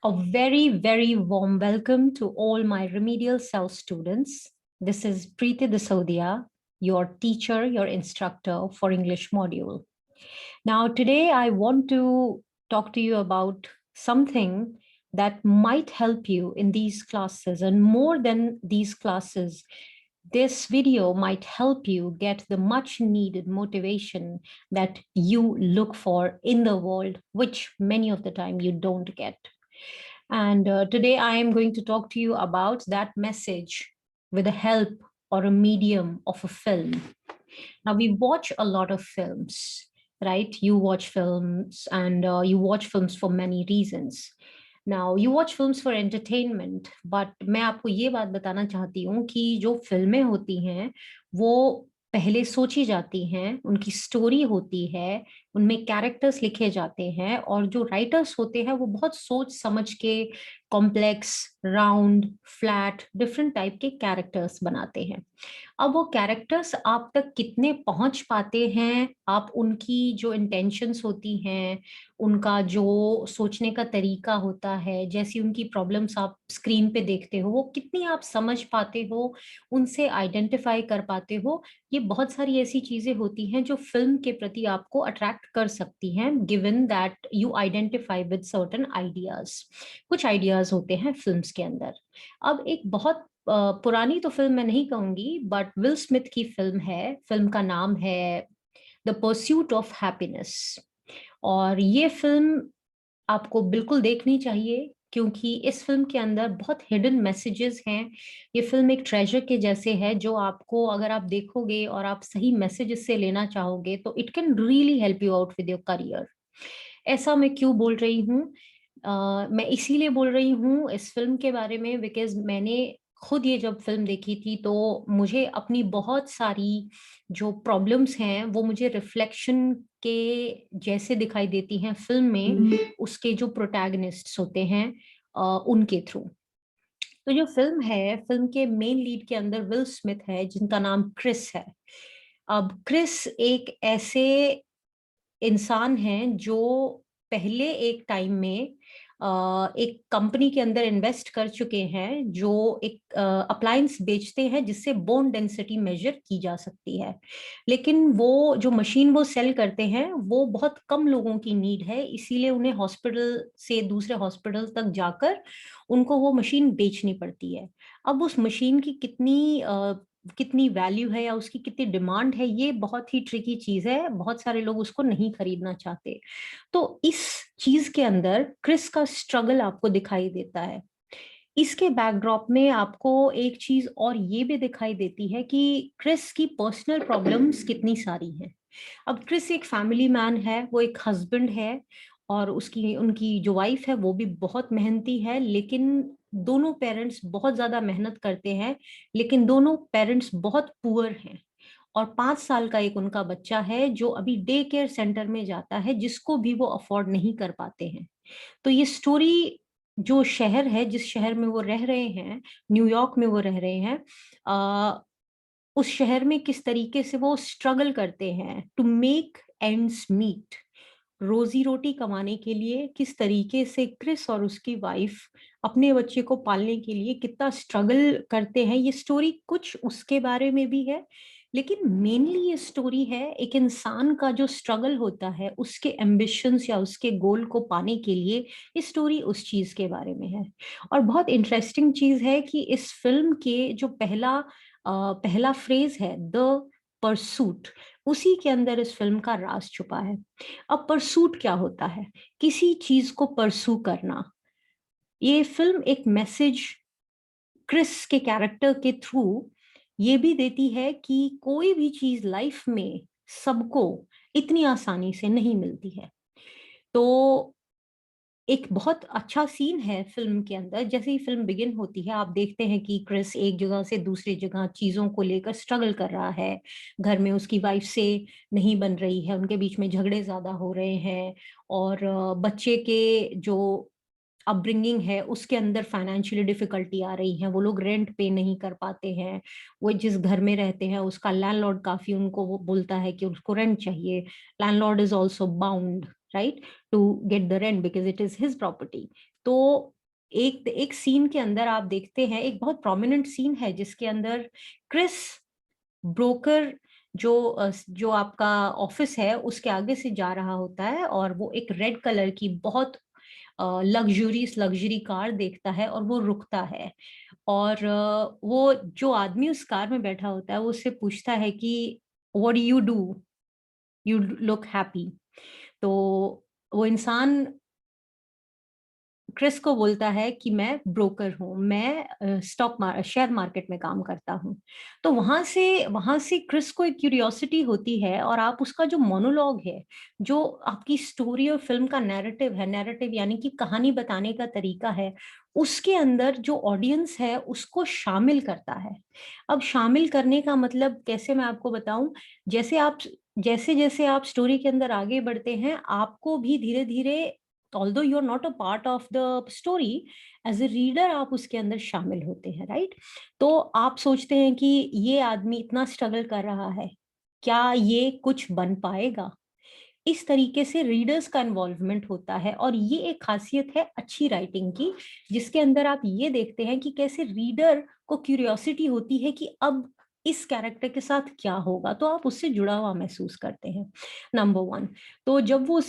A very, very warm welcome to all my remedial self students. This is Preeti Disodia, your teacher, your instructor for English module. Now, today I want to talk to you about something that might help you in these classes, and more than these classes, this video might help you get the much needed motivation that you look for in the world, which many of the time you don't get. And today I am going to talk to you about that message with the help or a medium of a film. Now, we watch a lot of films, right? You watch films and you watch films for many reasons. Now, you watch films for entertainment, but मैं आपको ये बात बताना चाहती हूँ कि जो फिल्में होती हैं, वो पहले सोची जाती हैं, उनकी स्टोरी होती है, उनमें कैरेक्टर्स लिखे जाते हैं और जो राइटर्स होते हैं वो बहुत सोच समझ के complex, round, flat, different type के कैरेक्टर्स बनाते हैं। अब वो कैरेक्टर्स आप तक कितने पहुंच पाते हैं, आप उनकी जो इंटेंशंस होती हैं, उनका जो सोचने का तरीका होता है, जैसी उनकी प्रॉब्लम्स आप स्क्रीन पे देखते हो, वो कितनी आप समझ पाते हो, उनसे आइडेंटिफाई कर पाते हो, ये बहुत सारी ऐसी चीजें होती हैं जो फिल्म के प्रति आपको अट्रैक्ट कर सकती हैं, given that you identify with certain ideas. कुछ आइडियाज होते हैं फिल्म्स के अंदर। अब एक बहुत पुरानी तो फिल्म मैं नहीं कहूंगी, बट विल स्मिथ की फिल्म है, फिल्म का नाम है द परस्यूट ऑफ हैप्पीनेस। और ये फिल्म आपको बिल्कुल देखनी चाहिए, क्योंकि इस फिल्म के अंदर बहुत हिडन मैसेजेस हैं। ये फिल्म एक ट्रेजर के जैसे है, जो आपको अगर आप देखोगे और आप सही मैसेज इससे लेना चाहोगे तो it can really help you out with your career. ऐसा मैं क्यों बोल रही हूँ? मैं इसीलिए बोल रही हूँ इस फिल्म के बारे में, बिकॉज मैंने खुद ये जब फिल्म देखी थी तो मुझे अपनी बहुत सारी जो प्रॉब्लम्स हैं वो मुझे रिफ्लेक्शन के जैसे दिखाई देती हैं फिल्म में, उसके जो प्रोटैगनिस्ट्स होते हैं उनके थ्रू। तो जो फिल्म है, फिल्म के मेन लीड के अंदर विल स्मिथ है, जिनका नाम क्रिस है। अब क्रिस एक ऐसे इंसान हैं जो पहले एक टाइम में एक कंपनी के अंदर इन्वेस्ट कर चुके हैं, जो एक अप्लायंस बेचते हैं जिससे बोन डेंसिटी मेजर की जा सकती है। लेकिन वो जो मशीन वो सेल करते हैं वो बहुत कम लोगों की नीड है, इसीलिए उन्हें हॉस्पिटल से दूसरे हॉस्पिटल तक जाकर उनको वो मशीन बेचनी पड़ती है। अब उस मशीन की कितनी वैल्यू है या उसकी कितनी डिमांड है, ये बहुत ही ट्रिकी चीज है, बहुत सारे लोग उसको नहीं खरीदना चाहते। तो इस चीज के अंदर क्रिस का स्ट्रगल आपको दिखाई देता है। इसके बैकड्रॉप में आपको एक चीज और ये भी दिखाई देती है कि क्रिस की पर्सनल प्रॉब्लम्स कितनी सारी हैं। अब क्रिस एक फैमिली मैन है, वो एक हस्बैंड है, और उसकी उनकी जो वाइफ है वो भी बहुत मेहनती है, लेकिन दोनों पेरेंट्स बहुत ज्यादा मेहनत करते हैं, लेकिन दोनों पेरेंट्स बहुत पुअर हैं। और 5 साल का एक उनका बच्चा है जो अभी डे केयर सेंटर में जाता है, जिसको भी वो अफोर्ड नहीं कर पाते हैं। तो ये स्टोरी जो शहर है, जिस शहर में वो रह रहे हैं, न्यूयॉर्क में वो रह रहे हैं, उस शहर में किस तरीके से वो स्ट्रगल करते हैं टू मेक एंड्स मीट, रोजी रोटी कमाने के लिए किस तरीके से क्रिस और उसकी वाइफ अपने बच्चे को पालने के लिए कितना स्ट्रगल करते हैं। ये स्टोरी कुछ उसके बारे में भी है, लेकिन मेनली ये स्टोरी है एक इंसान का जो स्ट्रगल होता है उसके एम्बिशंस या उसके गोल को पाने के लिए। ये स्टोरी उस चीज के बारे में है। और बहुत इंटरेस्टिंग चीज है कि इस फिल्म के जो पहला फ्रेज है, द परसूट, उसी के अंदर इस फिल्म का राज छुपा है। अब परसूट क्या होता है? किसी चीज को परसू करना। ये फिल्म एक मैसेज क्रिस के कैरेक्टर के थ्रू ये भी देती है कि कोई भी चीज लाइफ में सबको इतनी आसानी से नहीं मिलती है। तो एक बहुत अच्छा सीन है फिल्म के अंदर, जैसे ही फिल्म बिगिन होती है आप देखते हैं कि क्रिस एक जगह से दूसरी जगह चीजों को लेकर स्ट्रगल कर रहा है। घर में उसकी वाइफ से नहीं बन रही है, उनके बीच में झगड़े ज्यादा हो रहे हैं, और बच्चे के जो अपब्रिंगिंग है उसके अंदर फाइनेंशियली डिफिकल्टी आ रही है, वो लोग रेंट पे नहीं कर पाते हैं। वो जिस घर में रहते हैं उसका लैंडलॉर्ड काफी उनको वो बोलता है कि उसको रेंट चाहिए। Landlord is also bound right, to get the rent because it is his property. तो एक सीन के अंदर आप देखते हैं, एक बहुत प्रोमिनेंट सीन है जिसके अंदर क्रिस ब्रोकर जो आपका ऑफिस है उसके आगे से जा रहा होता है, और वो एक रेड कलर की बहुत लग्जरी कार देखता है और वो रुकता है। और वो जो आदमी उस कार में बैठा होता है वो उससे पूछता है कि what do you do, you look happy. तो वो इंसान क्रिस को बोलता है कि मैं ब्रोकर हूँ, मैं शेयर मार्केट में काम करता हूँ। तो वहां से क्रिस को एक क्यूरियोसिटी होती है, और आप उसका जो मोनोलॉग है, जो आपकी स्टोरी और फिल्म का नैरेटिव यानी कि कहानी बताने का तरीका है, उसके अंदर जो ऑडियंस है उसको शामिल करता है। अब शामिल करने का मतलब कैसे मैं आपको बताऊं, जैसे जैसे आप स्टोरी के अंदर आगे बढ़ते हैं, आपको भी धीरे धीरे, although you are not a part of the story, as a reader आप उसके अंदर शामिल होते हैं, राइट। तो आप सोचते हैं कि ये आदमी इतना स्ट्रगल कर रहा है, क्या ये कुछ बन पाएगा। इस तरीके से रीडर्स का इन्वॉल्वमेंट होता है, और ये एक खासियत है अच्छी राइटिंग की, जिसके अंदर आप ये देखते हैं कि कैसे रीडर को क्यूरियोसिटी होती है कि अब इस कैरेक्टर के साथ क्या होगा, तो आप उससे जुड़ा हुआ महसूस करते हैं। Number one. तो जब वो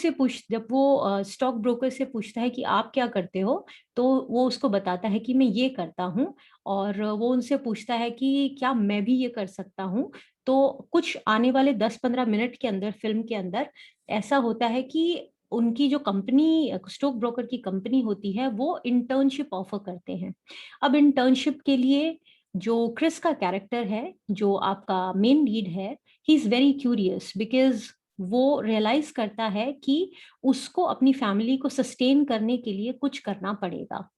स्टॉक ब्रोकर से पूछता है कि आप क्या करते हो, तो वो उसको बताता है कि मैं ये करता हूँ, और वो उनसे पूछता है कि क्या मैं भी ये कर सकता हूँ। तो कुछ आने वाले 10-15 मिनट के अंदर, फिल्म के अंदर, ऐसा होता है कि उनकी जो कंपनी, स्टॉक ब्रोकर की कंपनी होती है, वो इंटर्नशिप ऑफर करते हैं। अब इंटर्नशिप के लिए जो क्रिस का कैरेक्टर है, जो आपका मेन लीड है, he is very curious because वो रियलाइज करता है कि उसको अपनी फैमिली को सस्टेन करने के लिए कुछ करना पड़ेगा।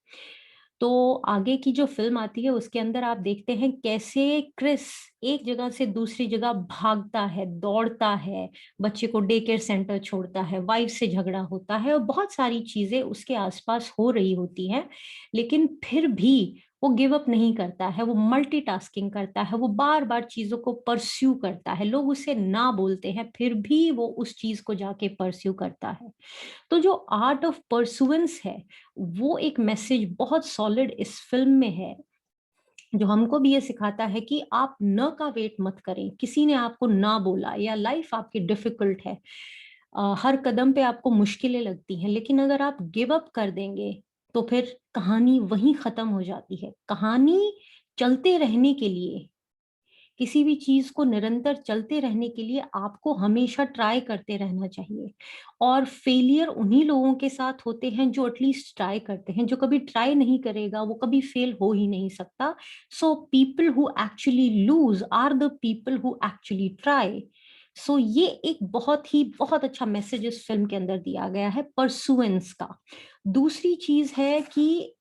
तो आगे की जो फिल्म आती है उसके अंदर आप देखते हैं कैसे क्रिस एक जगह से दूसरी जगह भागता है, दौड़ता है, बच्चे को डे केयर सेंटर छोड़ता है, वाइफ से झगड़ा होता है, और बहुत सारी चीजें उसके आसपास हो रही होती हैं, लेकिन फिर भी वो गिव अप नहीं करता है, वो मल्टीटास्किंग करता है, वो बार बार चीजों को परस्यू करता है, लोग उसे ना बोलते हैं फिर भी वो उस चीज को जाके परस्यू करता है। तो जो आर्ट ऑफ परसुएंस है, वो एक मैसेज बहुत सॉलिड इस फिल्म में है, जो हमको भी ये सिखाता है कि आप न का वेट मत करें, किसी ने आपको ना बोला या लाइफ आपकी डिफिकल्ट है, हर कदम पे आपको मुश्किलें लगती हैं, लेकिन अगर आप गिव अप कर देंगे तो फिर कहानी वहीं खत्म हो जाती है। कहानी चलते रहने के लिए, किसी भी चीज को निरंतर चलते रहने के लिए आपको हमेशा ट्राई करते रहना चाहिए, और फेलियर उन्हीं लोगों के साथ होते हैं जो एटलीस्ट ट्राई करते हैं। जो कभी ट्राई नहीं करेगा वो कभी फेल हो ही नहीं सकता। So people who actually lose are the people who actually try. सो ये एक बहुत अच्छा मैसेज इस फिल्म के अंदर दिया गया है परसुएंस का। दूसरी चीज है कि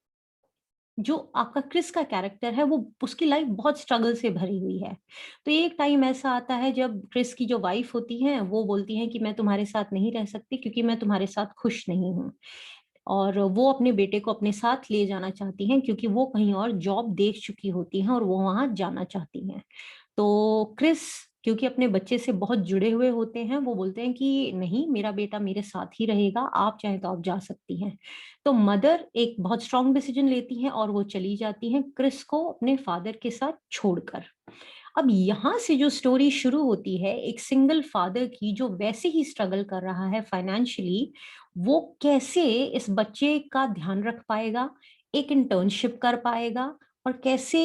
जो आपका क्रिस का कैरेक्टर है, वो उसकी लाइफ बहुत स्ट्रगल से भरी हुई है। तो एक टाइम ऐसा आता है जब क्रिस की जो वाइफ होती है वो बोलती है कि मैं तुम्हारे साथ नहीं रह सकती क्योंकि मैं तुम्हारे साथ खुश नहीं हूँ, और वो अपने बेटे को अपने साथ ले जाना चाहती हैं क्योंकि वो कहीं और जॉब देख चुकी होती हैं और वो वहां जाना चाहती हैं। तो क्रिस, क्योंकि अपने बच्चे से बहुत जुड़े हुए होते हैं, वो बोलते हैं कि नहीं, मेरा बेटा मेरे साथ ही रहेगा, आप चाहें तो आप जा सकती हैं। तो मदर एक बहुत स्ट्रांग डिसीजन लेती हैं और वो चली जाती हैं क्रिस को अपने फादर के साथ छोड़कर। अब यहाँ से जो स्टोरी शुरू होती है, एक सिंगल फादर की जो वैसे ही स्ट्रगल कर रहा है फाइनेंशियली, वो कैसे इस बच्चे का ध्यान रख पाएगा, एक इंटर्नशिप कर पाएगा, और कैसे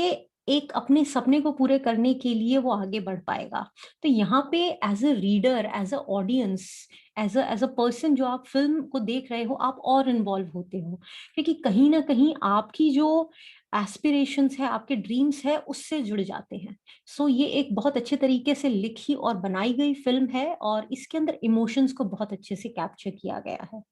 एक अपने सपने को पूरे करने के लिए वो आगे बढ़ पाएगा। तो यहाँ पे as a reader, as a audience, as a person जो आप फिल्म को देख रहे हो, आप और इन्वॉल्व होते हो, क्योंकि कहीं ना कहीं आपकी जो एस्पिरेशंस है, आपके ड्रीम्स है, उससे जुड़ जाते हैं। सो ये एक बहुत अच्छे तरीके से लिखी और बनाई गई फिल्म है, और इसके अंदर इमोशंस को बहुत अच्छे से कैप्चर किया गया है।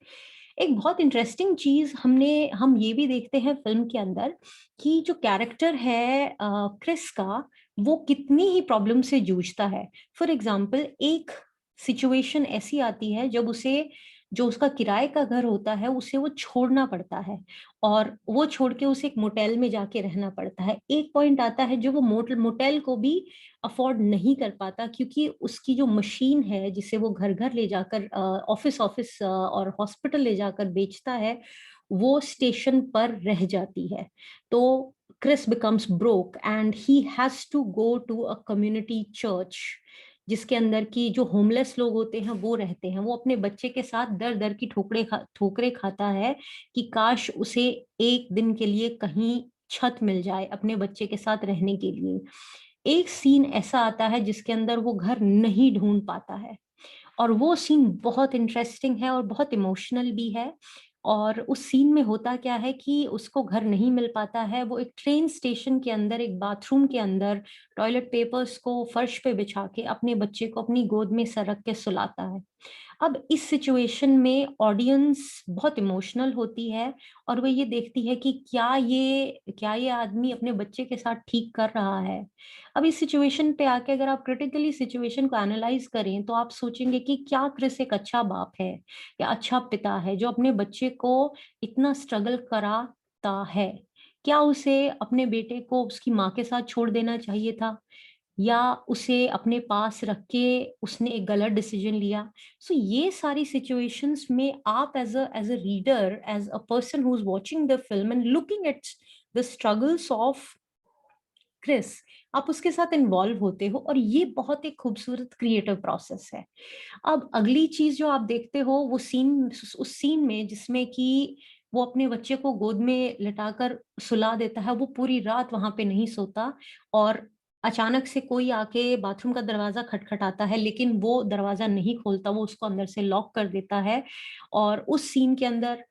एक बहुत इंटरेस्टिंग चीज हम ये भी देखते हैं फिल्म के अंदर कि जो कैरेक्टर है क्रिस का, वो कितनी ही प्रॉब्लम से जूझता है। फॉर एग्जाम्पल, एक सिचुएशन ऐसी आती है जब उसे जो उसका किराए का घर होता है उसे वो छोड़ना पड़ता है, और वो छोड़ के उसे एक मोटेल में जाके रहना पड़ता है। एक पॉइंट आता है जो वो मोटेल को भी अफोर्ड नहीं कर पाता, क्योंकि उसकी जो मशीन है जिसे वो घर घर ले जाकर ऑफिस ऑफिस और हॉस्पिटल ले जाकर बेचता है, वो स्टेशन पर रह जाती है। तो Chris becomes broke and he has to go to a community church, जिसके अंदर की जो होमलेस लोग होते हैं वो रहते हैं। वो अपने बच्चे के साथ दर दर की ठोकरे खाता है कि काश उसे एक दिन के लिए कहीं छत मिल जाए अपने बच्चे के साथ रहने के लिए। एक सीन ऐसा आता है जिसके अंदर वो घर नहीं ढूंढ पाता है, और वो सीन बहुत इंटरेस्टिंग है और बहुत इमोशनल भी है। और उस सीन में होता क्या है कि उसको घर नहीं मिल पाता है, वो एक ट्रेन स्टेशन के अंदर एक बाथरूम के अंदर टॉयलेट पेपर्स को फर्श पे बिछा के अपने बच्चे को अपनी गोद में सरक के सुलाता है। अब इस सिचुएशन में ऑडियंस बहुत इमोशनल होती है, और वो ये देखती है कि क्या ये आदमी अपने बच्चे के साथ ठीक कर रहा है। अब इस सिचुएशन पे आके अगर आप क्रिटिकली सिचुएशन को एनालाइज करें तो आप सोचेंगे कि क्या क्रिस एक अच्छा बाप है या अच्छा पिता है जो अपने बच्चे को इतना स्ट्रगल कराता है। क्या उसे अपने बेटे को उसकी माँ के साथ छोड़ देना चाहिए था, या उसे अपने पास रख के उसने एक गलत डिसीजन लिया। सो ये सारी सिचुएशंस में आप as a reader, as a person who is watching the film and looking at the struggles of Chris, आप उसके साथ इन्वॉल्व होते हो, और ये बहुत एक खूबसूरत क्रिएटिव प्रोसेस है। अब अगली चीज जो आप देखते हो वो सीन, उस सीन में जिसमें कि वो अपने बच्चे को गोद में लिटाकर सुला देता है, वो पूरी रात वहां पे नहीं सोता, और अचानक से कोई आके बाथरूम का दरवाजा खटखटाता है, लेकिन वो दरवाजा नहीं खोलता, वो उसको अंदर से लॉक कर देता है। और उस सीन के अंदर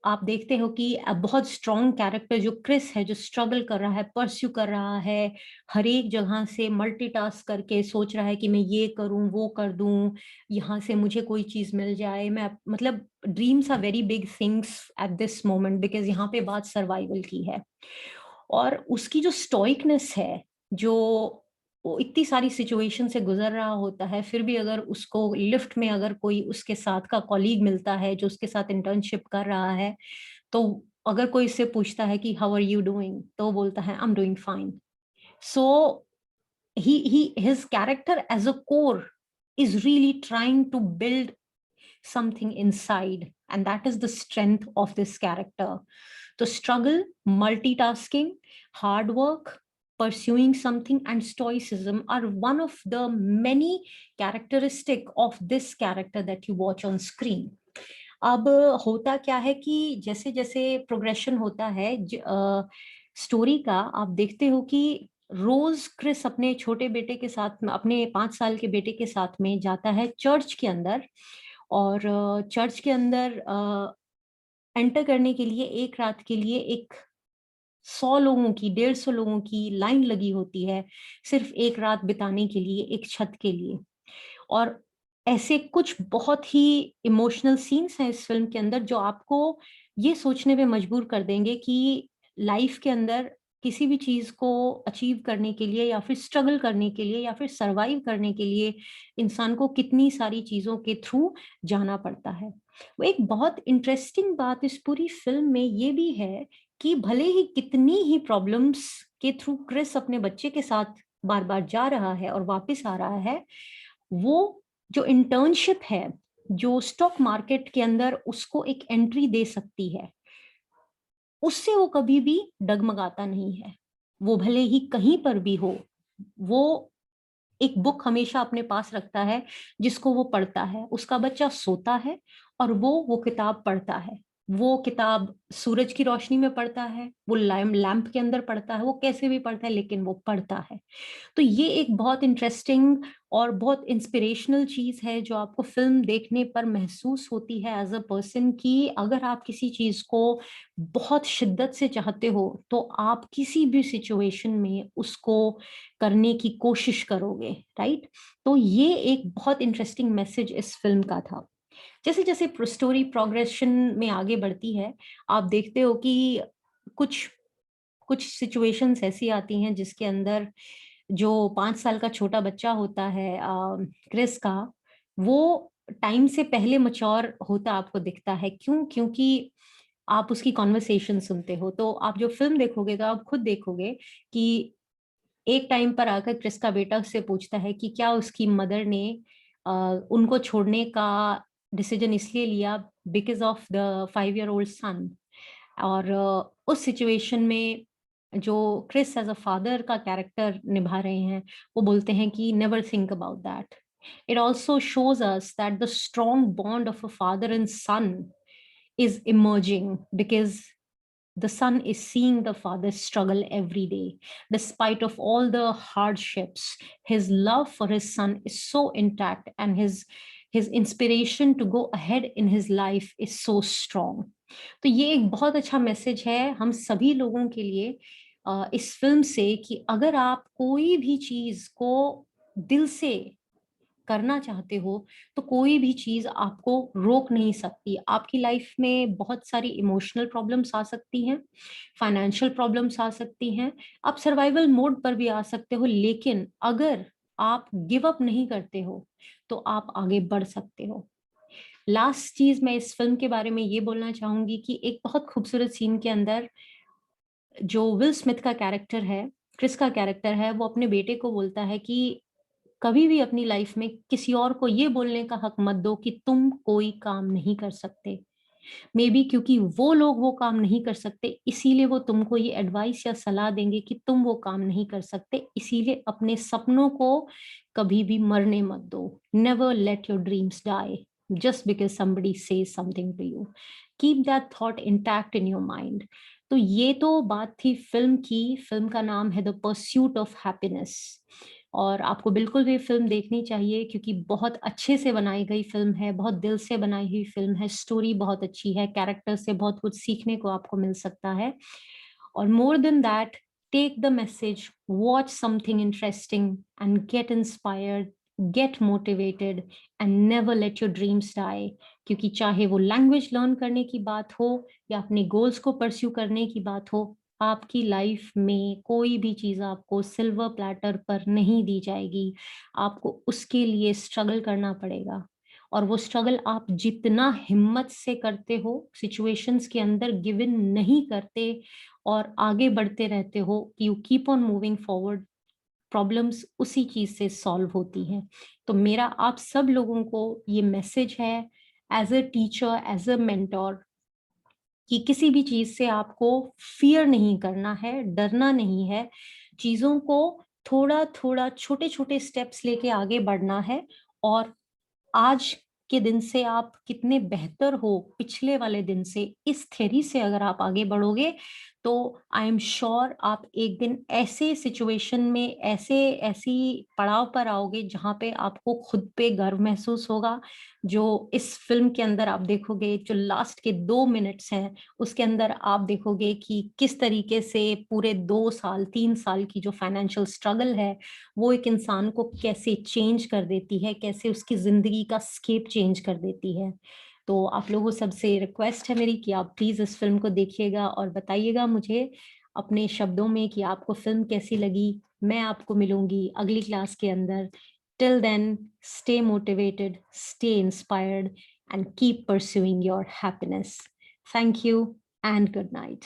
आप देखते हो कि बहुत स्ट्रॉन्ग कैरेक्टर जो क्रिस है, जो स्ट्रगल कर रहा है, परस्यू कर रहा है, हर एक जगह से मल्टीटास्क करके सोच रहा है कि मैं ये करूं वो कर दूं, यहाँ से मुझे कोई चीज मिल जाए, मैं मतलब dreams are very big things at this moment, because यहाँ पे बात सर्वाइवल की है। और उसकी जो स्टोइकनेस है, जो वो इतनी सारी सिचुएशन से गुजर रहा होता है, फिर भी अगर उसको लिफ्ट में अगर कोई उसके साथ का कॉलीग मिलता है जो उसके साथ इंटर्नशिप कर रहा है, तो अगर कोई इससे पूछता है कि हाउ आर यू डूइंग, तो वो बोलता है I am doing fine. So he his character as a core is really trying to build something inside, and that is the strength of this character. The struggle, multitasking, hard work, pursuing something, and stoicism are one of the many characteristic of this character that you watch on screen. अब होता क्या है कि जैसे जैसे progression होता है story का, आप देखते हो कि रोज क्रिस अपने छोटे बेटे के साथ में, अपने 5 साल के बेटे के साथ में जाता है चर्च के अंदर, और चर्च के अंदर एंटर करने के लिए एक रात के लिए एक 100 लोगों की, 150 लोगों की लाइन लगी होती है, सिर्फ एक रात बिताने के लिए एक छत के लिए। और ऐसे कुछ बहुत ही इमोशनल सीन्स हैं इस फिल्म के अंदर जो आपको ये सोचने पे मजबूर कर देंगे कि लाइफ के अंदर किसी भी चीज को अचीव करने के लिए, या फिर स्ट्रगल करने के लिए, या फिर सरवाइव करने के लिए इंसान को कितनी सारी चीजों के थ्रू जाना पड़ता है। वो एक बहुत इंटरेस्टिंग बात इस पूरी फिल्म में ये भी है कि भले ही कितनी ही प्रॉब्लम्स के थ्रू क्रिस अपने बच्चे के साथ बार बार जा रहा है और वापस आ रहा है, वो जो इंटर्नशिप है, जो स्टॉक मार्केट के अंदर उसको एक एंट्री दे सकती है, उससे वो कभी भी डगमगाता नहीं है। वो भले ही कहीं पर भी हो, वो एक बुक हमेशा अपने पास रखता है जिसको वो पढ़ता है। उसका बच्चा सोता है और वो किताब पढ़ता है। वो किताब सूरज की रोशनी में पढ़ता है, वो लैंप के अंदर पढ़ता है, वो कैसे भी पढ़ता है, लेकिन वो पढ़ता है। तो ये एक बहुत इंटरेस्टिंग और बहुत इंस्पिरेशनल चीज है जो आपको फिल्म देखने पर महसूस होती है एज अ पर्सन, कि अगर आप किसी चीज को बहुत शिद्दत से चाहते हो तो आप किसी भी सिचुएशन में उसको करने की कोशिश करोगे, राइट। तो ये एक बहुत इंटरेस्टिंग मैसेज इस फिल्म का था। जैसे जैसे स्टोरी प्रोग्रेशन में आगे बढ़ती है, आप देखते हो कि कुछ कुछ सिचुएशंस ऐसी आती हैं जिसके अंदर जो 5 साल का छोटा बच्चा होता है क्रिस का, वो टाइम से पहले मैच्योर होता आपको दिखता है। क्यों? क्योंकि आप उसकी कॉन्वर्सेशन सुनते हो। तो आप जो फिल्म देखोगे तो आप खुद देखोगे कि एक टाइम पर आकर क्रिस का बेटा उससे पूछता है कि क्या उसकी मदर ने उनको छोड़ने का डिसीजन इसलिए लिया because of the 5 year old son. और उस सिचुएशन में जो क्रिस एज अ फादर का कैरेक्टर निभा रहे हैं, वो बोलते हैं कि never think about that. It also shows us that the strong bond of a father and son is emerging because the son is seeing the father struggle every day despite of all the hardships. His love for his son is so intact, and his inspiration to go ahead in his life is so strong. तो ये एक बहुत अच्छा message है हम सभी लोगों के लिए इस फिल्म से, कि अगर आप कोई भी चीज को दिल से करना चाहते हो तो कोई भी चीज आपको रोक नहीं सकती। आपकी लाइफ में बहुत सारी इमोशनल प्रॉब्लम्स आ सकती हैं, फाइनेंशियल प्रॉब्लम्स आ सकती हैं, आप सर्वाइवल मोड पर भी आ सकते हो, लेकिन अगर आप गिव अप नहीं करते हो तो आप आगे बढ़ सकते हो। लास्ट चीज मैं इस फिल्म के बारे में ये बोलना चाहूंगी कि एक बहुत खूबसूरत सीन के अंदर जो विल स्मिथ का कैरेक्टर है, क्रिस का कैरेक्टर है, वो अपने बेटे को बोलता है कि कभी भी अपनी लाइफ में किसी और को ये बोलने का हक मत दो कि तुम कोई काम नहीं कर सकते। मे बी क्योंकि वो लोग वो काम नहीं कर सकते, इसीलिए वो तुमको ये एडवाइस या सलाह देंगे कि तुम वो काम नहीं कर सकते। इसीलिए अपने सपनों को कभी भी मरने मत दो। Never let your dreams die just because somebody says something to you. Keep that thought intact in your mind. तो ये तो बात थी फिल्म की। फिल्म का नाम है द परस्यूट ऑफ हैप्पीनेस, और आपको बिल्कुल भी फिल्म देखनी चाहिए क्योंकि बहुत अच्छे से बनाई गई फिल्म है, बहुत दिल से बनाई हुई फिल्म है, स्टोरी बहुत अच्छी है, कैरेक्टर से बहुत कुछ सीखने को आपको मिल सकता है। और more than that, take the message, watch something interesting and get inspired, get motivated and never let your dreams die. क्योंकि चाहे वो लैंग्वेज लर्न करने की बात हो या अपने गोल्स को परस्यू करने की बात हो, आपकी लाइफ में कोई भी चीज आपको सिल्वर प्लेटर पर नहीं दी जाएगी। आपको उसके लिए स्ट्रगल करना पड़ेगा, और वो स्ट्रगल आप जितना हिम्मत से करते हो, सिचुएशंस के अंदर गिव इन नहीं करते और आगे बढ़ते रहते हो, you keep on moving forward, problems उसी चीज से सॉल्व होती हैं। तो मेरा आप सब लोगों को ये मैसेज है, as a teacher, as a mentor, कि किसी भी चीज से आपको फियर नहीं करना है, डरना नहीं है। चीजों को थोड़ा थोड़ा, छोटे छोटे स्टेप्स लेके आगे बढ़ना है। और आज के दिन से आप कितने बेहतर हो पिछले वाले दिन से, इस थ्योरी से अगर आप आगे बढ़ोगे तो आई एम श्योर आप एक दिन ऐसे सिचुएशन में, ऐसे ऐसी पड़ाव पर आओगे जहां पे आपको खुद पे गर्व महसूस होगा। जो इस फिल्म के अंदर आप देखोगे, जो लास्ट के 2 मिनट्स हैं, उसके अंदर आप देखोगे कि किस तरीके से पूरे 2 साल 3 साल की जो फाइनेंशियल स्ट्रगल है, वो एक इंसान को कैसे चेंज कर देती है, कैसे उसकी जिंदगी का स्केप चेंज कर देती है। तो आप लोगों सबसे रिक्वेस्ट है मेरी कि आप प्लीज इस फिल्म को देखिएगा और बताइएगा मुझे अपने शब्दों में कि आपको फिल्म कैसी लगी। मैं आपको मिलूंगी अगली क्लास के अंदर। Till then, stay motivated, stay inspired and keep pursuing your happiness. Thank you and good night.